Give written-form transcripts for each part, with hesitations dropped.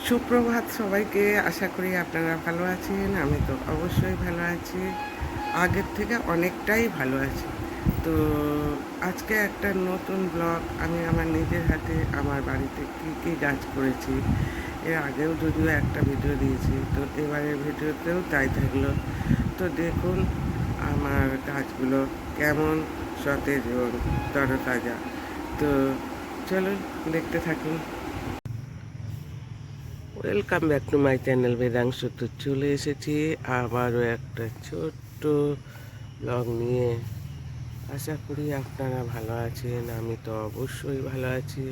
সুপ্রভাত সবাইকে। আশা করি আপনারা ভালো আছেন। আমি তো অবশ্যই ভালো আছি, আগের থেকে অনেকটাই ভালো আছি। তো আজকে একটা নতুন ব্লগ, আমি আমার নিজের হাতে আমার বাড়িতে কী কী গাছ করেছি। এর আগেও যদিও একটা ভিডিও দিয়েছি, তো এবারের ভিডিওতেও তাই থাকলো। তো দেখুন আমার গাছগুলো কেমন সতেজ এবং তরতাজা। তো চলুন দেখতে থাকুন। Welcome back to my channel Vedansh. তো চলে এসেছি আবারও একটা ছোট্ট ব্লগ নিয়ে। আশা করি আপনারা ভালো আছেন, আমি তো অবশ্যই ভালো আছি।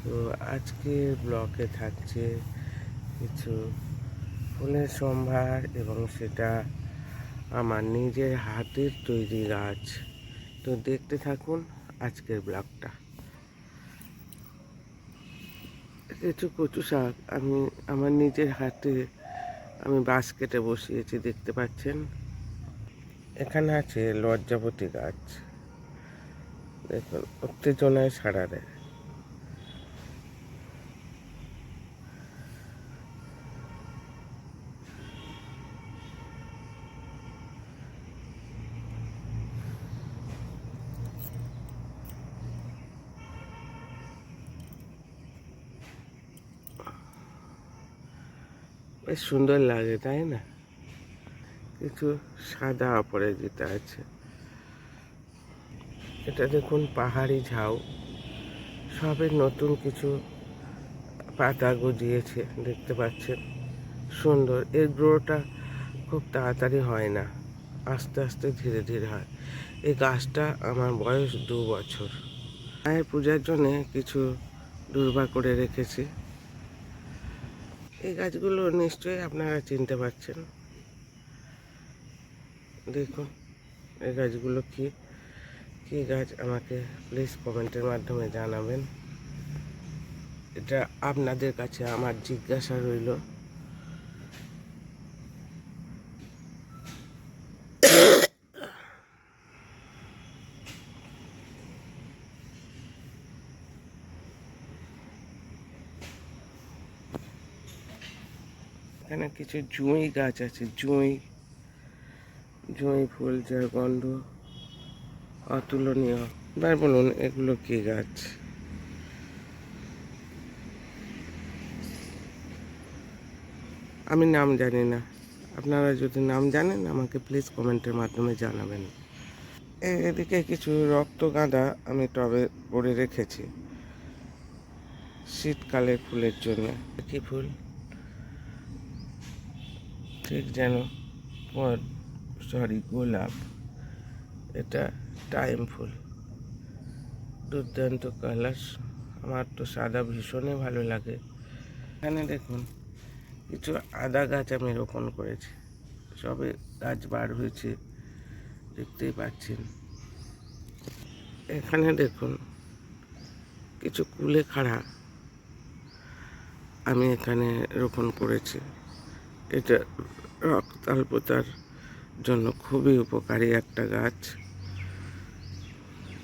তো আজকের ব্লগে থাকছে কিছু ফুলের সম্ভার, এবং সেটা আমার নিজের হাতের তৈরি গাছ। তো দেখতে থাকুন আজকের ব্লগটা। কিছু কচু শাক আমি আমার নিজের হাতে আমি বাস্কেটে বসিয়েছি, দেখতে পাচ্ছেন। এখানে আছে লজ্জাপতি গাছ, দেখুন উত্তেজনায় সাড়া দেয়। বেশ সুন্দর লাগে, তাই না? কিছু সাদা অপরাজিতা আছে। এটা দেখুন পাহাড়ি ঝাউ, সবে নতুন কিছু পাতা গজিয়েছে, দেখতে পাচ্ছেন। সুন্দর। এর গ্রোটা খুব তাড়াতাড়ি হয় না, আস্তে আস্তে ধীরে ধীরে হয়। এই গাছটা আমার বয়স 2 বছর। মায়ের পূজার জন্যে কিছু দুর্বা করে রেখেছি। এই গাছগুলো নিশ্চয়ই আপনারা চিনতে পারছেন। দেখুন এই গাছগুলো কি কি গাছ, আমাকে প্লিজ কমেন্টের মাধ্যমে জানাবেন। এটা আপনাদের কাছে আমার জিজ্ঞাসা রইল। এখানে কিছু জুঁই গাছ আছে, জুঁই জুঁই ফুল, যার গন্ধ অতুলনীয়। এবার বলুন এগুলো কি গাছ? আমি নাম জানি না, আপনারা যদি নাম জানেন আমাকে প্লিজ কমেন্টের মাধ্যমে জানাবেন। এদিকে কিছু রক্তগাঁদা আমি টবে করে রেখেছি শীতকালের ফুলের জন্য। কি ফুল ঠিক যেন গোলাপ। এটা টাইম ফুল, দুর্দান্ত কালার। আমার তো সাদা ভীষণই ভালো লাগে। এখানে দেখুন কিছু আদা গাছ আমি রোপণ করেছি, সবে গাছ বার হয়েছে, দেখতেই পাচ্ছেন। এখানে দেখুন কিছু কুলেখাড়া আমি এখানে রোপণ করেছি। এটা রক্তাল্পতার জন্য খুবই উপকারী একটা গাছ,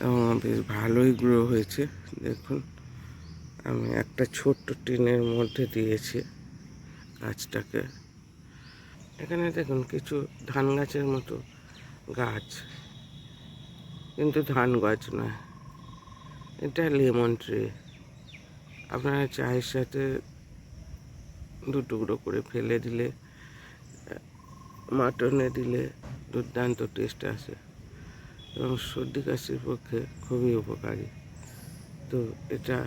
এবং বেশ ভালোই গ্রো হয়েছে। দেখুন আমি একটা ছোট্ট টিনের মধ্যে দিয়েছি গাছটাকে। এখানে দেখুন কিছু ধান গাছের মতো গাছ, কিন্তু ধান গাছ নয়, এটা লেমন ট্রি। আপনারা চায়ের সাথে 2 টুকরো করে ফেলে দিলে, মাটনে দিলে দুর্দান্ত টেস্ট আসে, এবং সর্দি কাশির পক্ষে খুবই উপকারী। তো এটা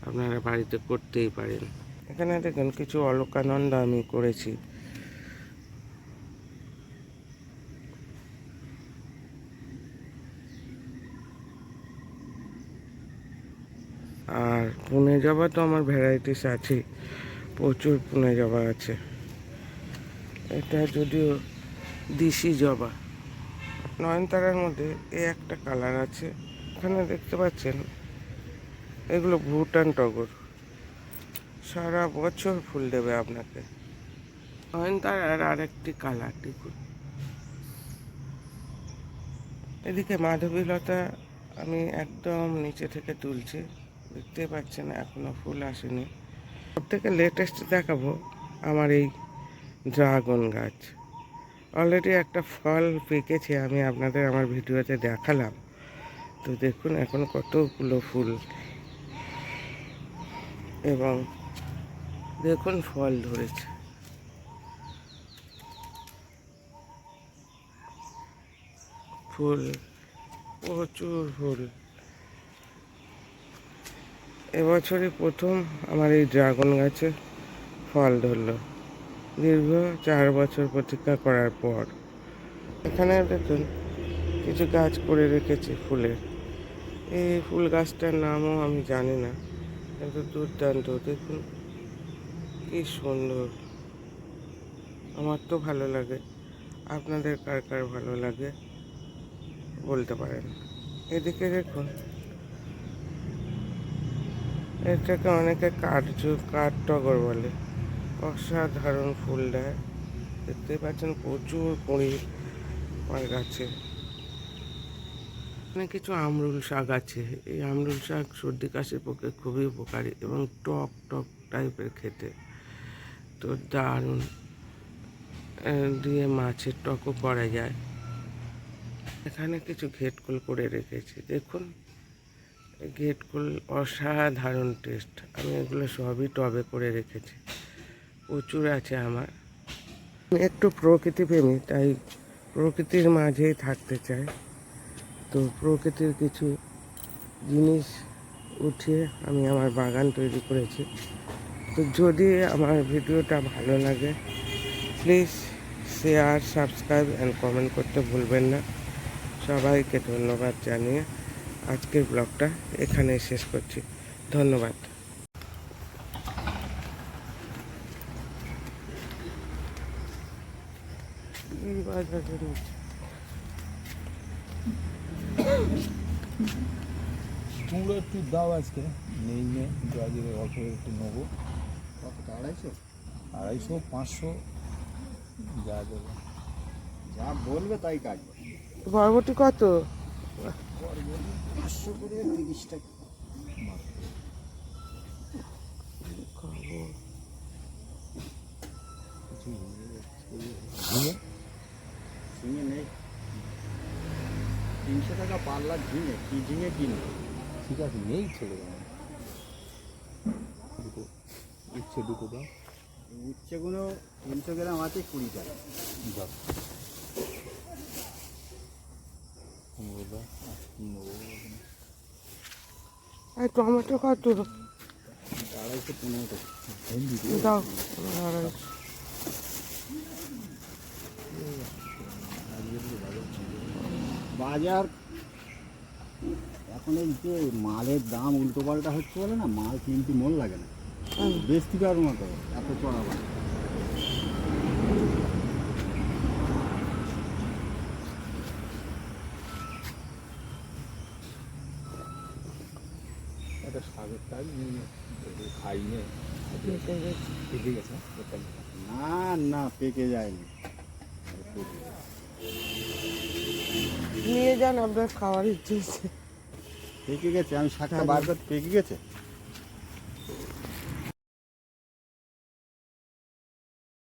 আপনারা বাড়িতে করতেই পারেন। এখানে দেখুন কিছু অলকানন্দা আমি করেছি। আর পুনে জবা তো আমার ভ্যারাইটিস আছে, প্রচুর পুনে জবা আছে। এটা যদিও দিশি জবা। নয়নতারার মধ্যে একটা কালার আছে, এখানে দেখতে পাচ্ছেন। এগুলো ভুটান টগর, সারা বছর ফুল দেবে আপনাকে। নয়নতারার আরেকটি কালার দেখুন। এদিকে মাধবীলতা আমি একদম নিচে থেকে তুলছি, দেখতে পাচ্ছেন এখনো ফুল আসেনি। সব থেকে লেটেস্ট দেখাবো আমার এই ড্রাগন গাছ। অলরেডি একটা ফল পেকেছে, আমি আপনাদের আমার ভিডিওতে দেখালাম। তো দেখুন এখন কতগুলো ফুল এবং দেখুন ফল ধরেছে। ফুল, প্রচুর ফুল। এবছরই প্রথম আমার এই ড্রাগন গাছে ফল ধরলো, দীর্ঘ 4 বছর প্রতীক্ষা করার পর। এখানে দেখুন কিছু গাছ করে রেখেছে ফুলের। এই ফুল গাছটার নামও আমি জানি না, কিন্তু দুর্দান্ত। দেখুন কি সুন্দর, আমার তো ভালো লাগে। আপনাদের কার কার ভালো লাগে বলতে পারেন। এদিকে দেখুন, এটাকে অনেকে কাঠটগর বলে। অসাধারণ ফুল দেয়, দেখতে পাচ্ছেন প্রচুর কুঁড়ি আমার গাছে। অনেক কিছু আমরুল শাক আছে। এই আমরুল শাক সর্দি কাশির পক্ষে খুবই উপকারী এবং টক টক টাইপের খেতে, তো দারুণ। দিয়ে মাছের টকও করা যায়। এখানে কিছু ঘেটকুল করে রেখেছি, দেখুন ঘেটকুল অসাধারণ টেস্ট। আমি এগুলো সবই টবে করে রেখেছি, প্রচুর আছে আমার। আমি একটু প্রকৃতিপ্রেমী, তাই প্রকৃতির মাঝেই থাকতে চাই। তো প্রকৃতির কিছু জিনিস উঠিয়ে আমি আমার বাগান তৈরি করেছি। তো যদি আমার ভিডিওটা ভালো লাগে, please share, subscribe and comment করতে ভুলবেন না। সবাইকে ধন্যবাদ জানিয়ে আজকের ব্লগটা এখানেই শেষ করছি। ধন্যবাদ। কুমড়ো একটু দাও আজকে, নেই নে, কিন্তু আজকে অল্প একটু নেবো। কতটা 250? 250, 500 যা দেবো। যা বলবে তাই কাজ। বরবটি কত? 500 করে 30 টাকা। ঝিঙে ঝিঙে নেই, 300 টাকা পাল্লা ঝিঙে। কি ঝিঙে কিনবে? ঠিক আছে, নেই, ছেড়ে দেবো। দুটো উচ্ছে, দুটো দাও। উচ্ছেগুলো 300 গ্রাম আছে 20 টাকা। দাও কুমড়ো দাও। আর কি নেবো? আর টমেটো কত? 250-15 টাকা। ভেন্ডি দাও। বাজার এখন এই যে মালের দাম উল্টো পাল্টা হচ্ছে বলে না, মাল কিনতে মন লাগে না, বেচতে পারবো না তো, এত চড়া বাজার। একটা শাকের টাক খাই নে, পেকে গেছে। না না, পেকে যায়নি। নিয়ে যান, আপনার খাওয়ার ইচ্ছে হচ্ছে। পেকে গেছে, আমি শাকটা বার করতে পেকে গেছে।